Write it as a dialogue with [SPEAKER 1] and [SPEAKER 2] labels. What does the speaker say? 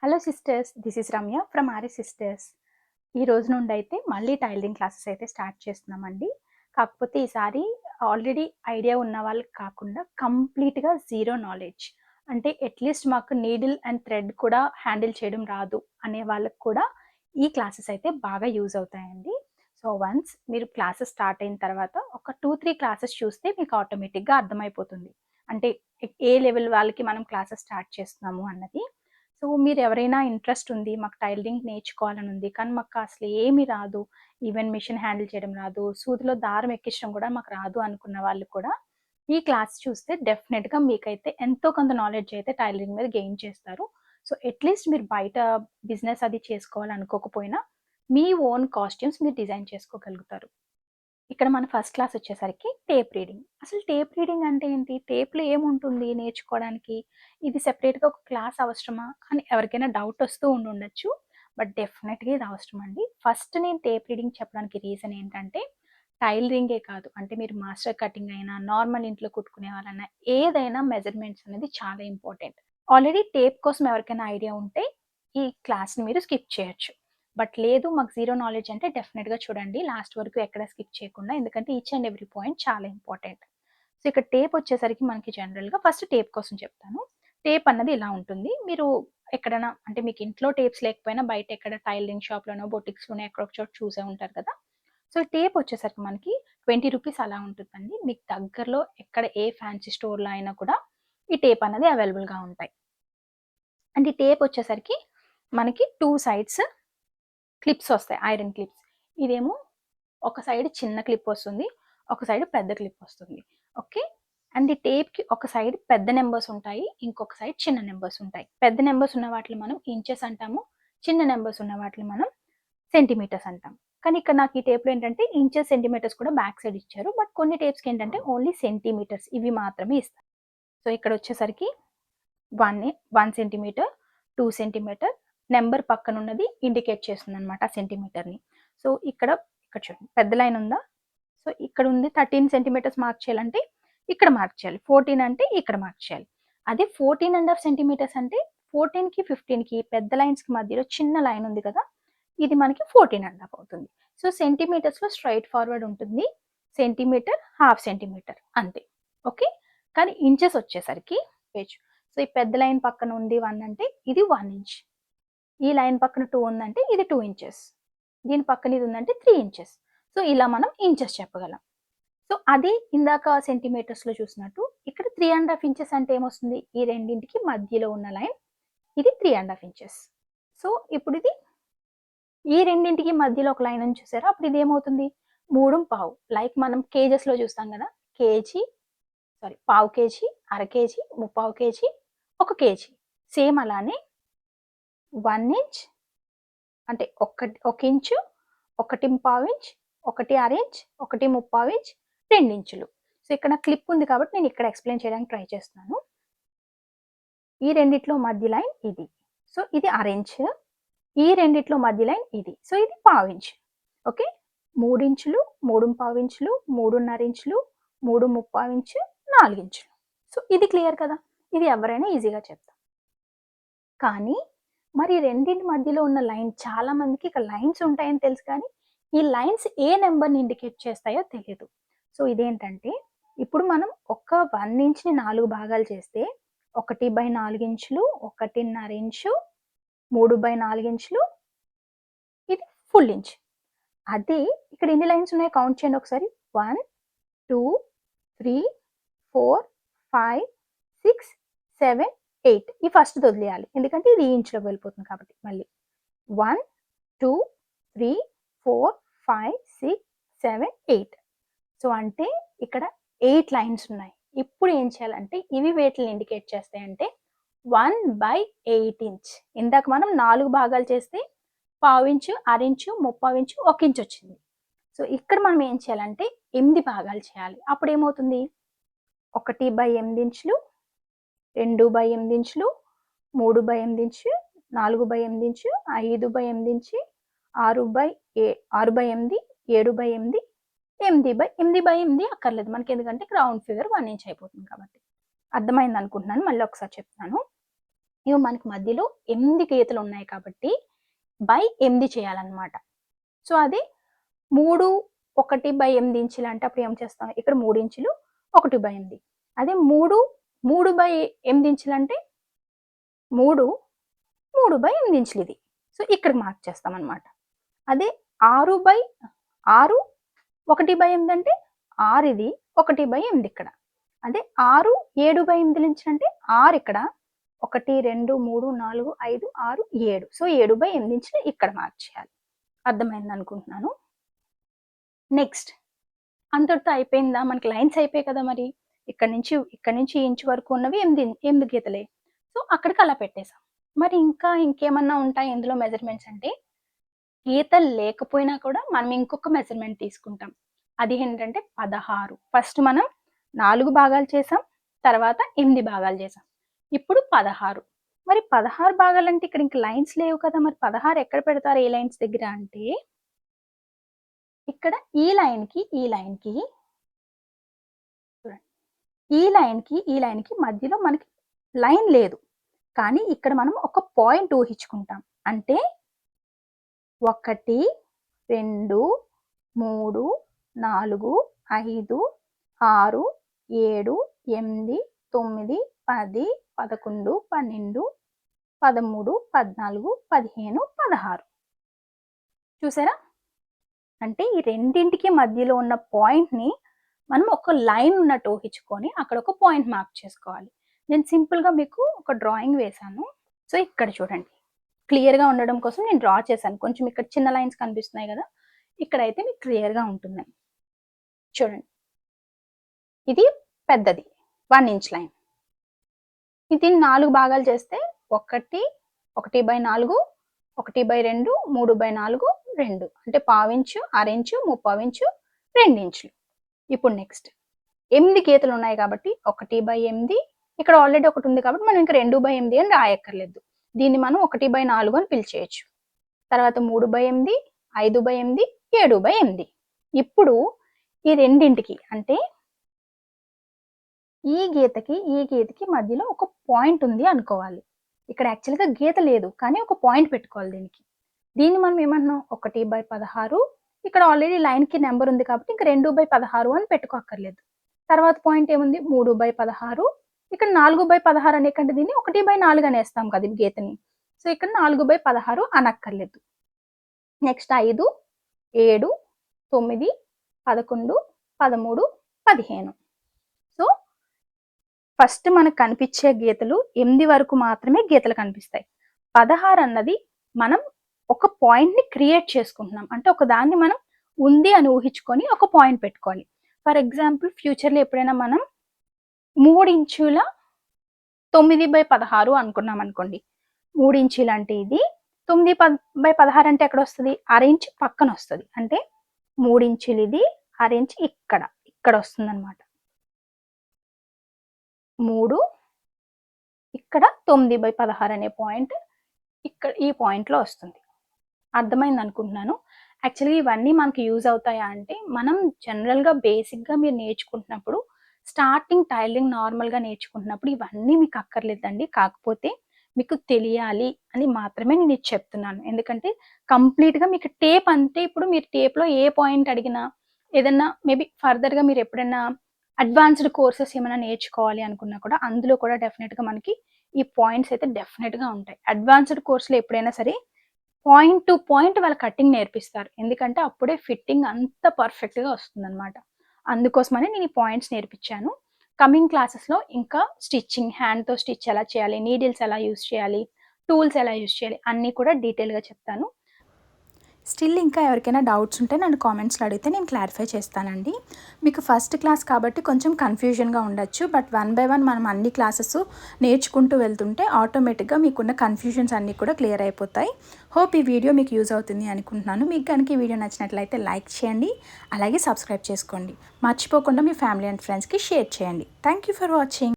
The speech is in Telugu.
[SPEAKER 1] Hello sisters, this is Ramya from RS sisters. ఈ రోజు నుండి అయితే మళ్ళీ టైలరింగ్ క్లాసెస్ అయితే స్టార్ట్ చేస్తున్నామండి. కాకపోతే ఈసారి ఆల్రెడీ ఐడియా ఉన్న వాళ్ళకి కాకుండా కంప్లీట్గా జీరో నాలెడ్జ్, అంటే అట్లీస్ట్ మాకు నీడిల్ అండ్ థ్రెడ్ కూడా హ్యాండిల్ చేయడం రాదు అనే వాళ్ళకి కూడా ఈ క్లాసెస్ అయితే బాగా యూజ్ అవుతాయండి. సో వన్స్ మీరు క్లాసెస్ స్టార్ట్ అయిన తర్వాత ఒక 2-3 క్లాసెస్ చూస్తే మీకు ఆటోమేటిక్గా అర్థమైపోతుంది, అంటే ఏ లెవెల్ వాళ్ళకి మనం క్లాసెస్ స్టార్ట్ చేస్తున్నాము అన్నది. సో మీరు ఎవరైనా ఇంట్రెస్ట్ ఉంది, మాకు టైలరింగ్ నేర్చుకోవాలని ఉంది కానీ మాకు అసలు ఏమీ రాదు, ఈవెన్ మిషన్ హ్యాండిల్ చేయడం రాదు, సూదిలో దారం ఎక్కించడం కూడా మాకు రాదు అనుకున్న వాళ్ళు కూడా ఈ క్లాస్ చూస్తే డెఫినెట్గా మీకైతే ఎంతో కొంత నాలెడ్జ్ అయితే టైలరింగ్ మీద గెయిన్ చేస్తారు. సో అట్లీస్ట్ మీరు బయట బిజినెస్ అది చేసుకోవాలనుకోకపోయినా మీ ఓన్ కాస్ట్యూమ్స్ మీరు డిజైన్ చేసుకోగలుగుతారు. ఇక్కడ మన ఫస్ట్ క్లాస్ వచ్చేసరికి టేప్ రీడింగ్. అసలు టేప్ రీడింగ్ అంటే ఏంటి? టేప్‌లో ఏముంటుంది నేర్చుకోవడానికి? ఇది సెపరేట్‌గా ఒక క్లాస్ అవసరమా? అని ఎవరికైనా డౌట్ వస్తూ ఉండుండొచ్చు. బట్ డెఫినెట్‌గా ఇది అవసరం అండి. ఫస్ట్ నేను టేప్ రీడింగ్ చెప్పడానికి రీజన్ ఏంటంటే, టైలరింగే కాదు, అంటే మీరు మాస్టర్ కటింగ్ అయినా, నార్మల్ ఇంట్లో కుట్టుకునే వాళ్ళైనా ఏదైనా మెజర్‌మెంట్స్ అనేది చాలా ఇంపార్టెంట్. ఆల్రెడీ టేప్ కోసం ఎవరికైనా ఐడియా ఉంటే ఈ క్లాస్‌ని మీరు స్కిప్ చేయొచ్చు. బట్ లేదు మాకు జీరో నాలెడ్జ్ అంటే డెఫినెట్‌గా చూడండి లాస్ట్ వరకు ఎక్కడ స్కిప్ చేయకుండా. ఎందుకంటే ఈచ్ అండ్ ఎవ్రీ పాయింట్ చాలా ఇంపార్టెంట్. సో ఇక్కడ టేప్ వచ్చేసరికి మనకి జనరల్‌గా ఫస్ట్ టేప్ కోసం చెప్తాను. టేప్ అన్నది ఇలా ఉంటుంది. మీరు ఎక్కడైనా, అంటే మీకు ఇంట్లో టేప్స్ లేకపోయినా బయట ఎక్కడ టైలరింగ్ షాప్‌లోనో, బొటిక్స్‌లోనో ఎక్కడో ఒక చోట చూసే ఉంటారు కదా! సో టేప్ వచ్చేసరికి మనకి రూ. 20 అలా ఉంటుందండి. మీకు దగ్గరలో ఎక్కడ ఏ ఫ్యాన్సీ స్టోర్‌లో అయినా కూడా ఈ టేప్ అనేది అవైలబుల్‌గా ఉంటాయి. అండ్ ఈ టేప్ వచ్చేసరికి మనకి 2 సైడ్స్ క్లిప్స్ వస్తాయి, ఐరన్ క్లిప్స్. ఇదేమో ఒక సైడ్ చిన్న క్లిప్ వస్తుంది, ఒక సైడ్ పెద్ద క్లిప్ వస్తుంది. ఓకే. అండ్ ఈ టేప్‌కి ఒక సైడ్ పెద్ద నంబర్స్ ఉంటాయి, ఇంకొక సైడ్ చిన్న నంబర్స్ ఉంటాయి. పెద్ద నంబర్స్ ఉన్న వాటిని మనం ఇంచెస్ అంటాము, చిన్న నంబర్స్ ఉన్న వాటిని మనం సెంటీమీటర్స్ అంటాం. కానీ ఇక్కడ నాకు ఈ టేప్‌లో ఏంటంటే ఇంచెస్, సెంటీమీటర్స్ కూడా బ్యాక్ సైడ్ ఇచ్చారు. బట్ కొన్ని టేప్స్‌కి ఏంటంటే ఓన్లీ సెంటీమీటర్స్ ఇవి మాత్రమే ఇస్తారు. సో ఇక్కడ వచ్చేసరికి 1 సెంటీమీటర్, 2 సెంటీమీటర్, నంబర్ పక్కనున్నది ఇండికేట్ చేస్తుందనమాట ఆ సెంటీమీటర్‌ని. సో ఇక్కడ చూడండి పెద్ద లైన్ ఉందా? సో ఇక్కడ ఉంది 13 సెంటీమీటర్స్ మార్క్ చేయాలంటే ఇక్కడ మార్క్ చేయాలి. 14 అంటే ఇక్కడ మార్క్ చేయాలి. అదే 14½ సెంటీమీటర్స్ అంటే 14కి, 15కి పెద్ద లైన్స్‌కి మధ్యలో చిన్న లైన్ ఉంది కదా! ఇది మనకి 14½ అవుతుంది. సో సెంటీమీటర్స్‌లో స్ట్రెయిట్ ఫార్వర్డ్ ఉంటుంది. సెంటీమీటర్, హాఫ్ సెంటీమీటర్ అంతే. ఓకే. కానీ ఇంచెస్ వచ్చేసరికి పేజ్. సో ఈ పెద్ద లైన్ పక్కన ఉంది 1 అంటే ఇది 1 ఇంచ్. ఈ లైన్ పక్కన 2 ఉందంటే ఇది 2 ఇంచెస్. దీని పక్కన ఇది ఉందంటే 3 ఇంచెస్. సో ఇలా మనం ఇంచెస్ చెప్పగలం. సో అదే ఇందాక సెంటీమీటర్స్‌లో చూసినట్టు ఇక్కడ 3½ ఇంచెస్ అంటే ఏమొస్తుంది? ఈ రెండింటికి మధ్యలో ఉన్న లైన్ ఇది 3½ ఇంచెస్. సో ఇప్పుడు ఇది ఈ రెండింటికి మధ్యలో ఒక లైన్ ఉంది చూసారా? అప్పుడు ఇదేమవుతుంది? 3:15. లైక్ మనం కేజెస్‌లో చూస్తాం గదా! కేజీ, పావు కేజీ, అర కేజీ, ముప్పావు కేజీ, ఒక కేజీ. సేమ్ అలానే 1 ఇంచ్ అంటే ఒక ఇంచు, 1:15 ఇంచ్, 1 ఇంచ్, 1:35 ఇంచ్, 2 ఇంచులు. సో ఇక్కడ క్లిప్ ఉంది కాబట్టి నేను ఇక్కడ ఎక్స్‌ప్లెయిన్ చేయడానికి ట్రై చేస్తున్నాను. ఈ రెండిట్లో మధ్య లైన్ ఇది. సో ఇది అర ఇంచ్. ఈ రెండిట్లో మధ్య లైన్ ఇది. సో ఇది పావు ఇంచ్. ఓకే. 3 ఇంచులు, 3:15 ఇంచులు, 3:30 ఇంచులు, 3:35 ఇంచు, 4 ఇంచులు. సో ఇది క్లియర్ కదా! ఇది ఎవరైనా ఈజీగా చెప్తారు. కానీ మరి రెండింటి మధ్యలో ఉన్న లైన్, చాలా మందికి ఇక్కడ లైన్స్ ఉంటాయని తెలుసు కానీ ఈ లైన్స్ ఏ నంబర్‌ని ఇండికేట్ చేస్తాయో తెలీదు. సో ఇదేంటంటే ఇప్పుడు మనం ఒక 1 ఇంచ్‌ని 4 భాగాలు చేస్తే 1/4 ఇంచులు, 1:30 ఇంచు, 3/4 ఇంచులు, ఇది ఫుల్ ఇంచ్. అదే ఇక్కడ ఎన్ని లైన్స్ ఉన్నాయో కౌంట్ చేయండి ఒకసారి. 1, 2, 3, 4, 5, 6, 7, 8. ఈ ఫస్ట్‌ది వదిలేయాలి. ఎందుకంటే ఇది ఈ ఇంచ్‌లోకి వెళ్ళిపోతుంది కాబట్టి మళ్ళీ. 1, 2, 3, 4, 5, 6, 7, 8. సో అంటే ఇక్కడ 8 లైన్స్ ఉన్నాయి. ఇప్పుడు ఏం చేయాలంటే ఇవి వేటిని ఇండికేట్ చేస్తాయంటే 1/8 ఇంచ్. ఇందాక మనం 4 భాగాలు చేస్తే పావించు, అరించు, ముప్పావించు, 1 ఇంచ్ వచ్చింది. సో ఇక్కడ మనం ఏం చేయాలంటే 8 భాగాలు చేయాలి. అప్పుడు ఏమవుతుంది? 1/8 ఇంచులు, 2/8 ఇంచులు, 3/8 ఇంచు, 4/8 ఇంచు, 5/8 ఇంచు, 6/8, 7/8, 8/8 అక్కర్లేదు మనకి, ఎందుకంటే రౌండ్ ఫిగర్ 1 ఇంచ్ అయిపోతుంది కాబట్టి. అర్థమైంది అనుకుంటున్నాను. మళ్ళీ ఒకసారి చెప్తాను. ఇవి మనకి మధ్యలో 8 గీతలు ఉన్నాయి కాబట్టి బై 8 చేయాలన్నమాట. సో అది 3, 1/8 ఇంచులు అంటే అప్పుడు ఏం చేస్తాం? ఇక్కడ 3 ఇంచులు 1/8. అదే 3/8 ఇంచులు అంటే 3, 3/8 ఇంచులు ఇది. సో ఇక్కడికి మార్క్ చేస్తామన్నమాట. అదే 6/6 1/8 అంటే 6 ఇది 1/8 ఇక్కడ. అదే 6 7/8 ఇంచులు అంటే 6 ఇక్కడ 1, 2, 3, 4, 5, 6, 7. సో 7/8 ఇంచులు ఇక్కడ మార్క్ చేయాలి. అర్థమైంది అనుకుంటున్నాను. నెక్స్ట్ అంతటితో అయిపోయిందా? మనకి లైన్స్ అయిపోయాయి కదా మరి. ఇక్కడి నుంచి ఈ ఇంచు వరకు ఉన్నవి 8 గీతలే. సో అక్కడికి అలా పెట్టేసాం. మరి ఇంకేమన్నా ఉంటాయి ఇందులో మెజర్‌మెంట్స్ అంటే, గీతలు లేకపోయినా కూడా మనం ఇంకొక మెజర్‌మెంట్ తీసుకుంటాం. అది ఏంటంటే 16. ఫస్ట్ మనం 4 భాగాలు చేసాం. తర్వాత 8 భాగాలు చేసాం. ఇప్పుడు 16. మరి 16 భాగాలంటే ఇక్కడ ఇంక లైన్స్ లేవు కదా! మరి 16 ఎక్కడ పెడతారు ఏ లైన్స్ దగ్గర అంటే, ఇక్కడ ఈ లైన్‌కి చూడండి. ఈ లైన్‌కి మధ్యలో మనకి లైన్ లేదు. కానీ ఇక్కడ మనం ఒక పాయింట్ ఊహించుకుంటాం. అంటే 1, 2, 3, 4, 5, 6, 7, 8, 9, 10, 11, 12, 13, 14, 15, 16. చూసారా? అంటే ఈ రెండింటికి మధ్యలో ఉన్న పాయింట్‌ని మనం ఒక లైన్ ఉన్నట్టు ఊహించుకొని అక్కడ ఒక పాయింట్ మార్క్ చేసుకోవాలి. నేను సింపుల్‌గా మీకు ఒక డ్రాయింగ్ వేశాను. సో ఇక్కడ చూడండి. క్లియర్‌గా ఉండడం కోసం నేను డ్రా చేశాను. కొంచెం ఇక్కడ చిన్న లైన్స్ కనిపిస్తున్నాయి కదా! ఇక్కడైతే మీకు క్లియర్‌గా ఉంటుంది. చూడండి. ఇది పెద్దది 1 ఇంచ్ లైన్. దీన్ని 4 భాగాలు చేస్తే 1, 1/4, 1/2, 3/4, 2 అంటే పావించు, అరించు, ముప్పావించు, 2 ఇంచులు. ఇప్పుడు నెక్స్ట్ 8 గీతలు ఉన్నాయి కాబట్టి 1/8 ఇక్కడ ఆల్రెడీ ఒకటి ఉంది కాబట్టి మనం ఇంకా 2/8 అని రాయక్కర్లేదు. దీన్ని మనం 1/4 అని పిలిచేయచ్చు. తర్వాత 3/8, 5/8, 7/8. ఇప్పుడు ఈ రెండింటికి అంటే ఈ గీతకి మధ్యలో ఒక పాయింట్ ఉంది అనుకోవాలి. ఇక్కడ యాక్చువల్‌గా గీత లేదు. కానీ ఒక పాయింట్ పెట్టుకోవాలి దీనికి. దీన్ని మనం ఏమంటున్నాం 1/16 ఇక్కడ ఆల్రెడీ లైన్‌కి నెంబర్ ఉంది కాబట్టి ఇంక 2/16 అని పెట్టుకోక్కర్లేదు. తర్వాత పాయింట్ ఏముంది 3/16 ఇక్కడ 4/16 అనే కంటే దీన్ని 1/4 అనేస్తాం కదా ఈ గీతని. సో ఇక్కడ 4/16 అనక్కర్లేదు. నెక్స్ట్ 5, 7, 9, 11, 13, 15. సో ఫస్ట్ మనకు కనిపించే గీతలు 8 వరకు మాత్రమే గీతలు కనిపిస్తాయి. 16 అన్నది మనం ఒక పాయింట్‌ని క్రియేట్ చేసుకుంటున్నాం. అంటే ఒక దాన్ని మనం ఉంది అని ఊహించుకొని ఒక పాయింట్ పెట్టుకోవాలి. ఫర్ ఎగ్జాంపుల్ ఫ్యూచర్‌లో ఎప్పుడైనా మనం 3 ఇంచుల 9/16 అనుకున్నాం అనుకోండి. 3 ఇంచులు అంటే ఇది 9/16 అంటే ఎక్కడొస్తది? అర ఇంచు పక్కన వస్తది. అంటే 3 ఇంచులు ఇది, అర ఇంచు ఇక్కడ వస్తుందన్నమాట. 3 ఇక్కడ 9/16 అనే పాయింట్ ఇక్కడ ఈ పాయింట్‌లో వస్తుంది. అర్థమైంది అనుకుంటున్నాను. యాక్చువల్‌గా ఇవన్నీ మనకి యూజ్ అవుతాయా అంటే, మనం జనరల్‌గా బేసిక్‌గా మీరు నేర్చుకుంటున్నప్పుడు స్టార్టింగ్ టైలరింగ్ నార్మల్‌గా నేర్చుకుంటున్నప్పుడు ఇవన్నీ మీకు అక్కర్లేదండి. కాకపోతే మీకు తెలియాలి అని మాత్రమే నేను ఇది చెప్తున్నాను. ఎందుకంటే కంప్లీట్‌గా మీకు టేప్ అంటే ఇప్పుడు మీరు టేప్‌లో ఏ పాయింట్ అడిగినా ఏదన్నా మేబీ ఫర్దర్‌గా మీరు ఎప్పుడన్నా అడ్వాన్స్‌డ్ కోర్సెస్ ఏమైనా నేర్చుకోవాలి అనుకున్నా కూడా అందులో కూడా డెఫినిట్‌గా మనకి ఈ పాయింట్స్ అయితే డెఫినిట్‌గా ఉంటాయి. అడ్వాన్స్‌డ్ కోర్స్‌లో ఎప్పుడైనా సరే పాయింట్ టు పాయింట్ వాళ్ళ కటింగ్ నేర్పిస్తారు. ఎందుకంటే అప్పుడే ఫిట్టింగ్ అంత పర్ఫెక్ట్‌గా వస్తుందన్నమాట. అందుకోసమని నేను ఈ పాయింట్స్ నేర్పించాను. కమింగ్ క్లాసెస్‌లో ఇంకా స్టిచ్చింగ్, హ్యాండ్‌తో స్టిచ్ ఎలా చేయాలి, నీడిల్స్ ఎలా యూజ్ చేయాలి, టూల్స్ ఎలా యూజ్ చేయాలి అన్నీ కూడా డీటెయిల్‌గా చెప్తాను. స్టిల్ ఇంకా ఎవరికైనా డౌట్స్ ఉంటే నన్ను కామెంట్స్‌లో అడిగితే నేను క్లారిఫై చేస్తానండి. మీకు ఫస్ట్ క్లాస్ కాబట్టి కొంచెం కన్‌ఫ్యూజన్‌గా ఉండొచ్చు. బట్ వన్ బై వన్ మనం అన్ని క్లాసెస్ నేర్చుకుంటూ వెళ్తుంటే ఆటోమేటిక్‌గా మీకున్న కన్‌ఫ్యూజన్స్ అన్నీ కూడా క్లియర్ అయిపోతాయి. హోప్ ఈ వీడియో మీకు యూజ్ అవుతుంది అనుకుంటున్నాను. మీకు కనుక ఈ వీడియో నచ్చినట్లయితే లైక్ చేయండి. అలాగే సబ్స్క్రైబ్ చేసుకోండి. మర్చిపోకుండా మీ ఫ్యామిలీ అండ్ ఫ్రెండ్స్‌కి షేర్ చేయండి. Thank you for watching.